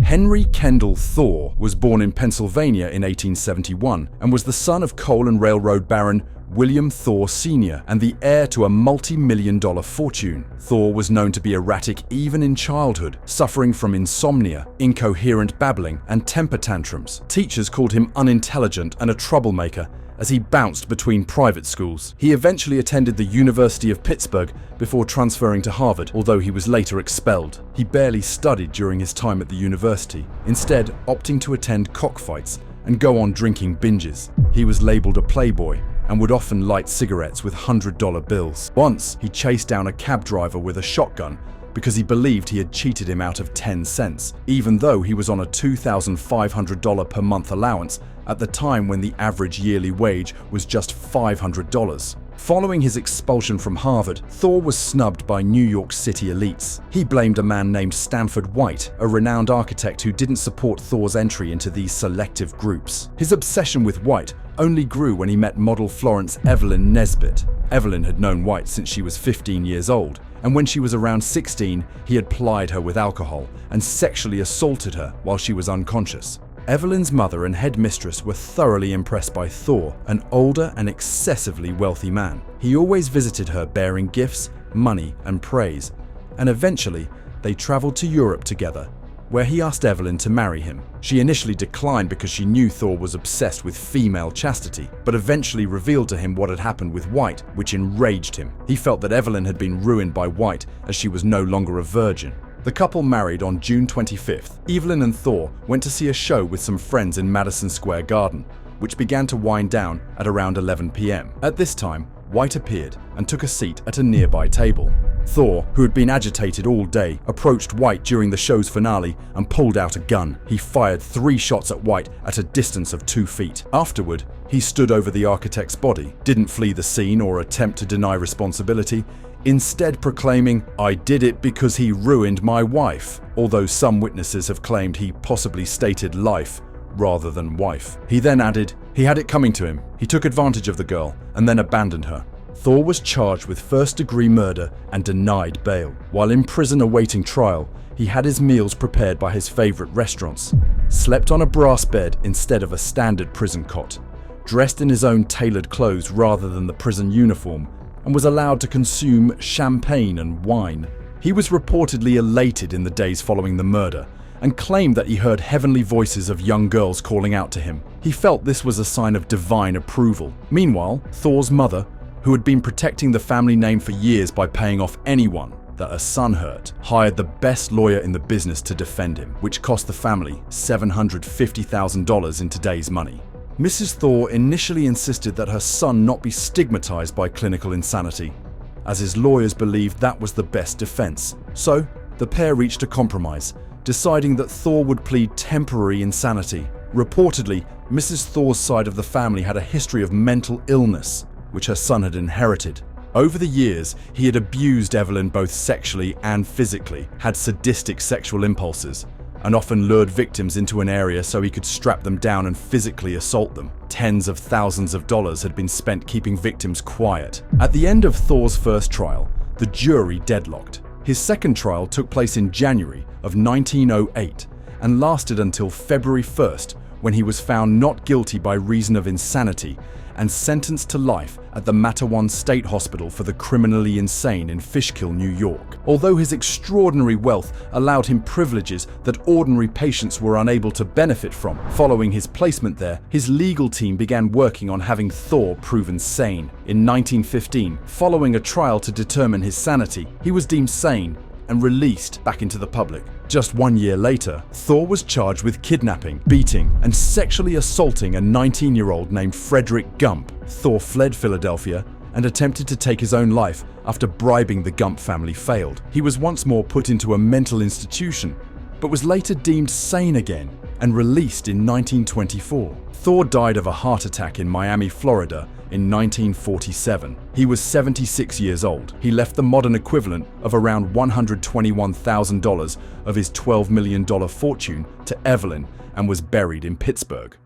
Henry Kendall Thor was born in Pennsylvania in 1871 and was the son of coal and railroad baron William Thor Sr. and the heir to a multi-million-dollar fortune. Thor was known to be erratic even in childhood, suffering from insomnia, incoherent babbling, and temper tantrums. Teachers called him unintelligent and a troublemaker as he bounced between private schools. He eventually attended the University of Pittsburgh before transferring to Harvard, although he was later expelled. He barely studied during his time at the university, instead opting to attend cockfights and go on drinking binges. He was labeled a playboy and would often light cigarettes with $100 bills. Once, he chased down a cab driver with a shotgun because he believed he had cheated him out of 10 cents, even though he was on a $2,500 per month allowance at the time when the average yearly wage was just $500. Following his expulsion from Harvard, Thor was snubbed by New York City elites. He blamed a man named Stanford White, a renowned architect who didn't support Thor's entry into these selective groups. His obsession with White only grew when he met model Florence Evelyn Nesbitt. Evelyn had known White since she was 15 years old, and when she was around 16, he had plied her with alcohol and sexually assaulted her while she was unconscious. Evelyn's mother and headmistress were thoroughly impressed by Thor, an older and excessively wealthy man. He always visited her bearing gifts, money, and praise, and eventually they traveled to Europe together, where he asked Evelyn to marry him. She initially declined because she knew Thor was obsessed with female chastity, but eventually revealed to him what had happened with White, which enraged him. He felt that Evelyn had been ruined by White as she was no longer a virgin. The couple married on June 25th. Evelyn and Thor went to see a show with some friends in Madison Square Garden, which began to wind down at around 11 p.m. At this time, White appeared and took a seat at a nearby table. Thor, who had been agitated all day, approached White during the show's finale and pulled out a gun. He fired 3 shots at White at a distance of 2 feet. Afterward, he stood over the architect's body, didn't flee the scene or attempt to deny responsibility, instead proclaiming, "I did it because he ruined my wife," although some witnesses have claimed he possibly stated life rather than wife. He then added, he had it coming to him. He took advantage of the girl and then abandoned her. Thor was charged with first-degree murder and denied bail. While in prison awaiting trial, he had his meals prepared by his favorite restaurants, slept on a brass bed instead of a standard prison cot, dressed in his own tailored clothes rather than the prison uniform, and was allowed to consume champagne and wine. He was reportedly elated in the days following the murder and claimed that he heard heavenly voices of young girls calling out to him. He felt this was a sign of divine approval. Meanwhile, Thor's mother, who had been protecting the family name for years by paying off anyone that a son hurt, hired the best lawyer in the business to defend him, which cost the family $750,000 in today's money. Mrs. Thor initially insisted that her son not be stigmatized by clinical insanity, as his lawyers believed that was the best defense. So, the pair reached a compromise, deciding that Thor would plead temporary insanity. Reportedly, Mrs. Thor's side of the family had a history of mental illness, which her son had inherited. Over the years, he had abused Evelyn both sexually and physically, had sadistic sexual impulses, and often lured victims into an area so he could strap them down and physically assault them. Tens of thousands of dollars had been spent keeping victims quiet. At the end of Thor's first trial, the jury deadlocked. His second trial took place in January of 1908 and lasted until February 1st, when he was found not guilty by reason of insanity and sentenced to life at the Matawan State Hospital for the Criminally Insane in Fishkill, New York. Although his extraordinary wealth allowed him privileges that ordinary patients were unable to benefit from, following his placement there, his legal team began working on having Thor proven sane. In 1915, following a trial to determine his sanity, he was deemed sane and released back into the public. Just 1 year later, Thor was charged with kidnapping, beating, and sexually assaulting a 19-year-old named Frederick Gump. Thor fled Philadelphia and attempted to take his own life after bribing the Gump family failed. He was once more put into a mental institution, but was later deemed sane again and released in 1924. Thor died of a heart attack in Miami, Florida in 1947. He was 76 years old. He left the modern equivalent of around $121,000 of his $12 million fortune to Evelyn and was buried in Pittsburgh.